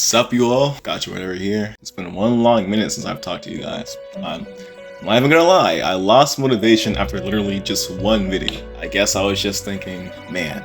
Sup you all, Gacha right over here. It's been one long minute since I've talked to you guys. I'm not even gonna lie, I lost motivation after literally just one video. I guess I was just thinking, man,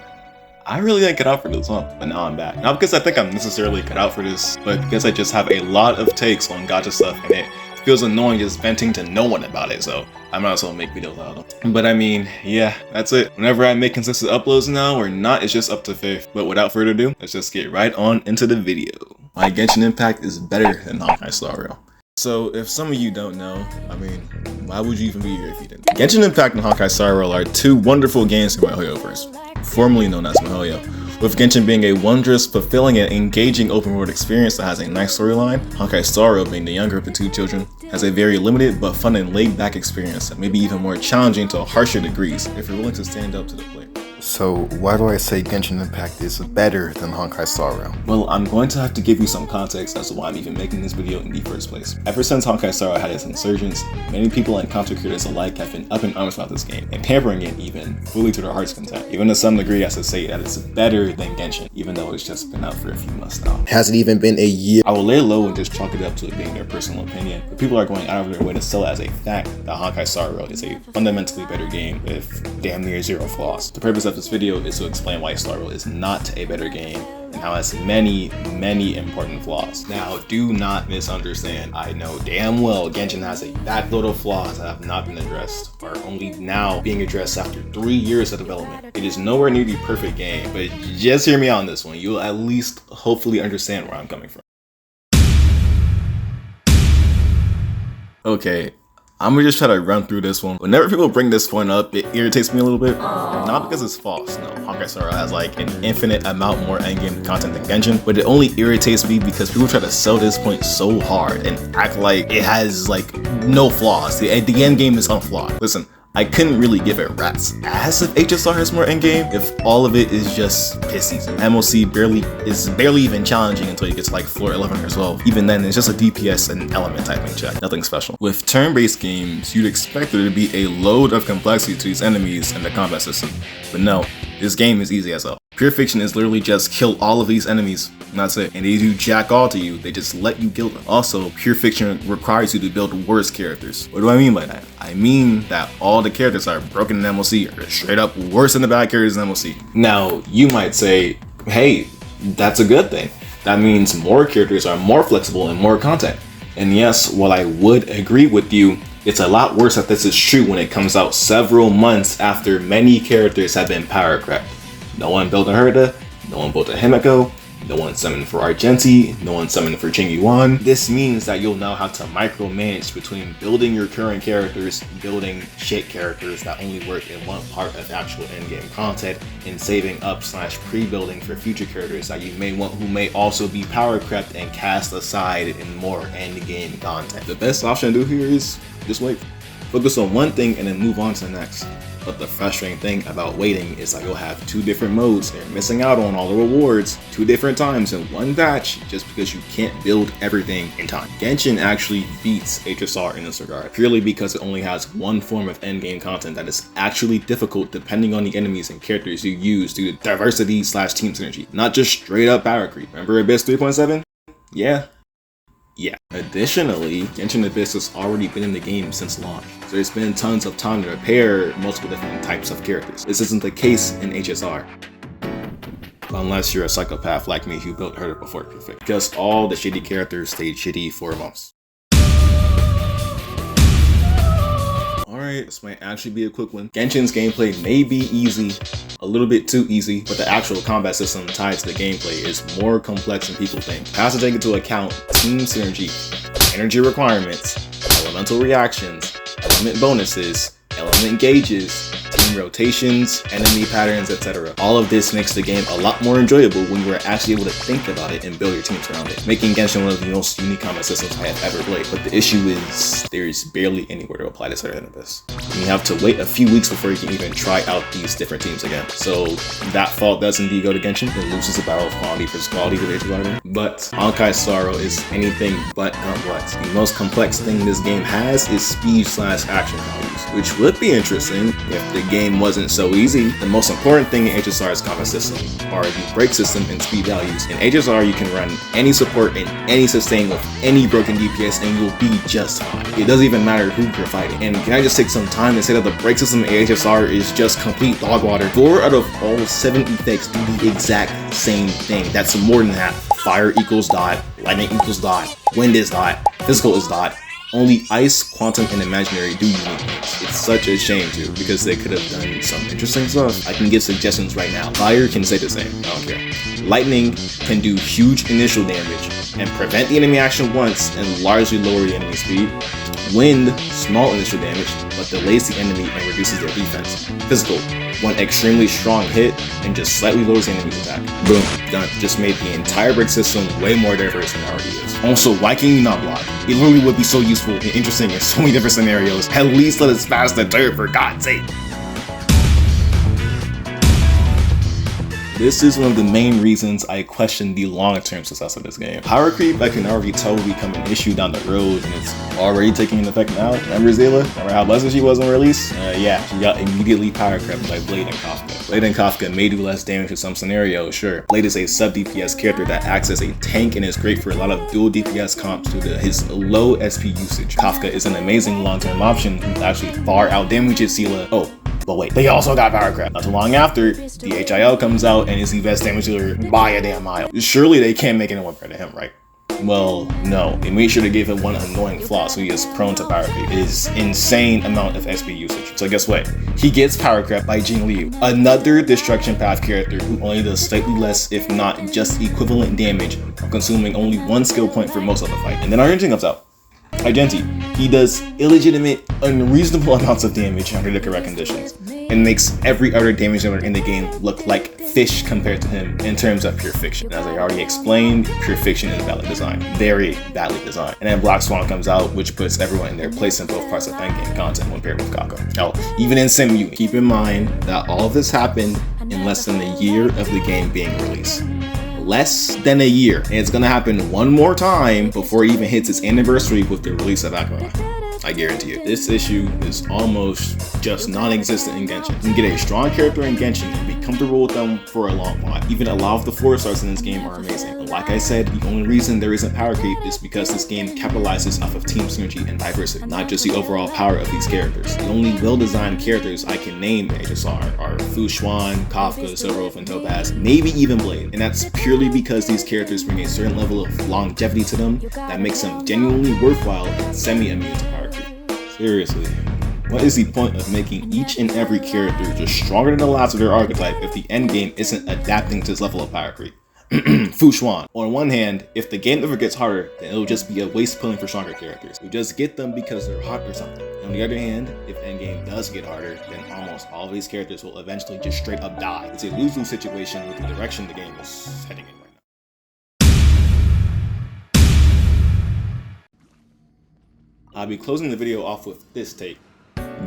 I really didn't cut out for this one, but now I'm back. Not because I think I'm necessarily cut out for this, but because I just have a lot of takes on Gacha stuff and it feels annoying just venting to no one about it, so I might as well make videos out of them. But I mean, yeah, that's it. Whenever I make consistent uploads now or not, it's just up to faith. But without further ado, let's just get right on into the video. My Genshin Impact is better than Honkai Star Rail. So if some of you don't know, I mean, why would you even be here if you didn't? Genshin Impact and Honkai Star Rail are two wonderful games in miHoYoverse, formerly known as miHoYo. With Genshin being a wondrous, fulfilling, and engaging open world experience that has a nice storyline, Honkai Star Rail, being the younger of the two children, has a very limited but fun and laid back experience that may be even more challenging to harsher degrees if you're willing to stand up to the player. So why do I say Genshin Impact is better than Honkai Star Rail? Well, I'm going to have to give you some context as to why I'm even making this video in the first place. Ever since Honkai Star Rail had its insurgence, many people and content creators alike have been up in arms about this game, and pampering it even, fully to their heart's content. Even to some degree, I should say that it's better than Genshin, even though it's just been out for a few months now. Has it even been a year? I will lay low and just chalk it up to it being their personal opinion, but people are going out of their way to sell it as a fact that Honkai Star Rail is a fundamentally better game with damn near zero flaws. The purpose of this video is to explain why Star Rail is not a better game and how it has many important flaws. Now, do not misunderstand. I know damn well Genshin has a backload of flaws that have not been addressed, or are only now being addressed after 3 years of development. It is nowhere near the perfect game, but just hear me out on this one. You'll at least hopefully understand where I'm coming from. Okay, I'm gonna just try to run through this one. Whenever people bring this point up, it irritates me a little bit. Not because it's false, no. Honkai Star Rail has like an infinite amount more endgame content than Genshin, but it only irritates me because people try to sell this point so hard and act like it has like no flaws. The endgame is unflawed. Listen, I couldn't really give a rat's ass if HSR has more endgame if all of it is just piss season. MOC is barely even challenging until you get to like floor 11 or 12. Even then, it's just a DPS and element typing check, nothing special. With turn-based games, you'd expect there to be a load of complexity to these enemies and the combat system, but no, this game is easy as hell. Pure Fiction is literally just kill all of these enemies, and that's it. And they do jack all to you, they just let you kill them. Also, Pure Fiction requires you to build worse characters. What do I mean by that? I mean that all the characters are broken in MOC or straight up worse than the bad characters in MOC. Now, you might say, hey, that's a good thing. That means more characters are more flexible and more content. And yes, while I would agree with you, it's a lot worse that this is true when it comes out several months after many characters have been power crept. No one built a Herda, no one built a Himeko, no one summoned for Argenti, no one summoned for Jingyuan. This means that you'll now have to micromanage between building your current characters, building shit characters that only work in one part of actual endgame content, and saving up / pre-building for future characters that you may want who may also be power crept and cast aside in more endgame content. The best option to do here is just wait. Focus on one thing and then move on to the next. But the frustrating thing about waiting is that you'll have 2 different modes and you're missing out on all the rewards 2 different times in one batch just because you can't build everything in time. Genshin actually beats HSR in this regard, purely because it only has one form of endgame content that is actually difficult depending on the enemies and characters you use due to diversity / team synergy, not just straight up power creep. Remember Abyss 3.7? Yeah. Additionally, Genshin Abyss has already been in the game since launch, so there's been tons of time to repair multiple different types of characters. This isn't the case in HSR. Unless you're a psychopath like me who built Herda before Perfect, because all the shitty characters stayed shitty for months. Alright, this might actually be a quick one. Genshin's gameplay may be easy, a little bit too easy, but the actual combat system tied to the gameplay is more complex than people think. It has to take into account team synergy, energy requirements, elemental reactions, element bonuses, element gauges, team rotations, enemy patterns, etc. All of this makes the game a lot more enjoyable when you are actually able to think about it and build your teams around it, making Genshin one of the most unique combat systems I have ever played. But the issue is there's barely anywhere to apply this other than this. And you have to wait a few weeks before you can even try out these different teams again. So that fault does indeed go to Genshin. It loses a battle of quality versus quality with HSR. But Honkai Star Rail is anything but complex. The most complex thing this game has is speed / action values, which would be interesting if the game wasn't so easy. The most important thing in HSR's combat system are the break system and speed values. In HSR, you can run any support and any sustain with any broken DPS and you'll be just fine. It doesn't even matter who you're fighting. And can I just take some time and say that the break system in HSR is just complete dog water? 4 out of all 7 effects do the exact same thing. That's more than half. Fire equals dot, lightning equals dot, wind is dot, physical is dot. Only ice, quantum, and imaginary do unique things. It's such a shame too, because they could have done some interesting stuff. I can give suggestions right now. Fire can say the same, I don't care. Lightning can do huge initial damage and prevent the enemy action once and largely lower the enemy speed. Wind, small initial damage, but delays the enemy and reduces their defense. Physical, one extremely strong hit and just slightly lowers the enemy's attack. Boom, done. Just made the entire break system way more diverse than it already is. Also, why can you not block? It literally would be so useful and interesting in so many different scenarios. At least let us pass the dirt, for God's sake. This is one of the main reasons I question the long-term success of this game. Power creep, I can already tell, will become an issue down the road, and it's already taking an effect now. Remember Zayla? Remember how blessed she was on release? Yeah, she got immediately power crept by Blade and Kafka. Blade and Kafka may do less damage in some scenarios, sure. Blade is a sub-DPS character that acts as a tank and is great for a lot of dual DPS comps due to his low SP usage. Kafka is an amazing long-term option who actually far out-damages Zayla. Oh, but wait, they also got power crept. Not too long after, the HIL comes out and is the best damage dealer by a damn mile. Surely they can't make anyone better than him, right? Well, no. They made sure to give him one annoying flaw so he is prone to power creep. His insane amount of SP usage. So guess what? He gets power crept by GINYU, another destruction path character who only does slightly less, if not just equivalent damage, while consuming only 1 skill point for most of the fight. And then our engine comes out. Identity. He does illegitimate, unreasonable amounts of damage under the correct conditions, and makes every other damage dealer in the game look like fish compared to him in terms of pure fiction. As I already explained, pure fiction is badly designed. Very badly designed. And then Black Swan comes out, which puts everyone in their place in both parts of endgame content when paired with Kako. Now, even in Simu, keep in mind that all of this happened in less than a year of the game being released. Less than a year, and it's gonna happen one more time before it even hits its anniversary with the release of Akira. I guarantee you, this issue is almost just non-existent in Genshin. You can get a strong character in Genshin and be comfortable with them for a long while. Even a lot of the 4-stars in this game are amazing. And like I said, the only reason there isn't power creep is because this game capitalizes off of team synergy and diversity, not just the overall power of these characters. The only well-designed characters I can name in HSR are Fu Xuan, Kafka, Silverwolf, and Topaz, maybe even Blade. And that's purely because these characters bring a certain level of longevity to them that makes them genuinely worthwhile and semi-immune to power creep. Seriously, what is the point of making each and every character just stronger than the last of their archetype if the endgame isn't adapting to this level of power creep? Fu Xuan. On one hand, if the game ever gets harder, then it'll just be a waste pulling for stronger characters. You just get them because they're hot or something. On the other hand, if endgame does get harder, then almost all of these characters will eventually just straight up die. It's a lose-lose situation with the direction the game is heading in right now. I'll be closing the video off with this take.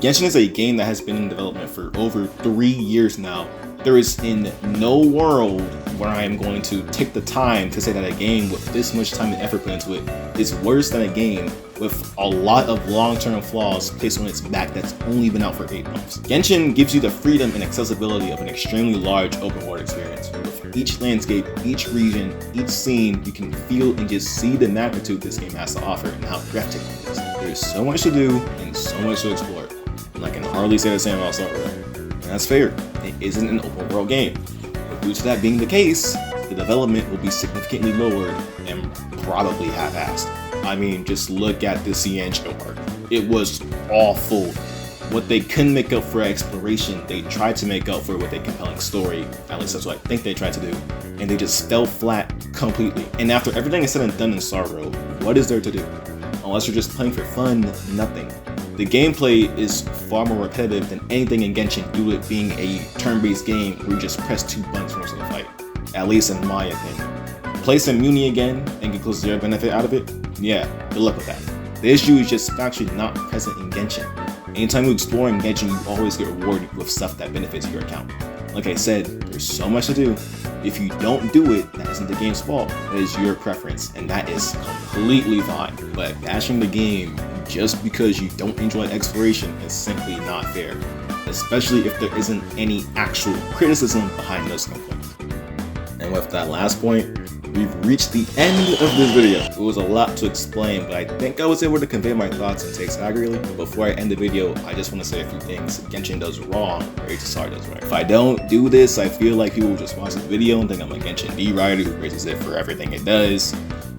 Genshin is a game that has been in development for over 3 years now. There is in no world where I am going to take the time to say that a game with this much time and effort put into it is worse than a game with a lot of long-term flaws placed on its back that's only been out for 8 months. Genshin gives you the freedom and accessibility of an extremely large open world experience. With each landscape, each region, each scene, you can feel and just see the magnitude this game has to offer and how breathtaking it is. There's so much to do and so much to explore. And I can hardly say the same about Star Rail. And that's fair, it isn't an open world game. But due to that being the case, the development will be significantly lowered and probably half-assed. I mean, just look at the Ciancio arc. It was awful. What they couldn't make up for exploration, they tried to make up for with a compelling story. At least that's what I think they tried to do. And they just fell flat completely. And after everything is said and done in Star Rail, what is there to do? Unless you're just playing for fun, nothing. The gameplay is far more repetitive than anything in Genshin due to it being a turn-based game where you just press 2 buttons for most of the fight. At least in my opinion. Play some Muni again and get close to their benefit out of it? Yeah, good luck with that. The issue is just factually not present in Genshin. Anytime you explore in Genshin, you always get rewarded with stuff that benefits your account. Like I said, there's so much to do. If you don't do it, that isn't the game's fault. That is your preference, and that is completely fine. But bashing the game just because you don't enjoy exploration is simply not fair. especially if there isn't any actual criticism behind those complaints. And with that last point, we've reached the end of this video. It was a lot to explain, but I think I was able to convey my thoughts and takes accurately. But before I end the video, I just want to say a few things Genshin does wrong, or HSR does right. If I don't do this, I feel like people will just watch this video and think I'm a Genshin D-Rider who praises it for everything it does.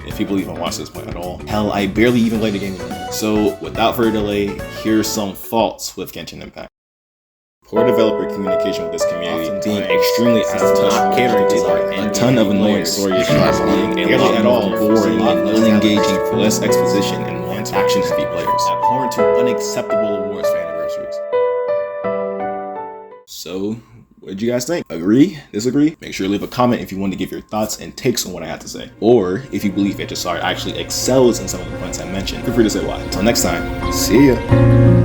If people even watch this point at all. Hell, I barely even play the game. So without further delay, here's some faults with Genshin Impact. Poor developer communication with this community, being extremely out of touch, not catering to a ton of annoying story issues, being barely at all boring and unengaging, less exposition and more action-heavy players, abhorrent to unacceptable awards for anniversaries. So, what did you guys think? Agree? Disagree? Make sure to leave a comment if you want to give your thoughts and takes on what I have to say. Or, if you believe HSR actually excels in some of the points I mentioned, feel free to say why. Until next time, see ya!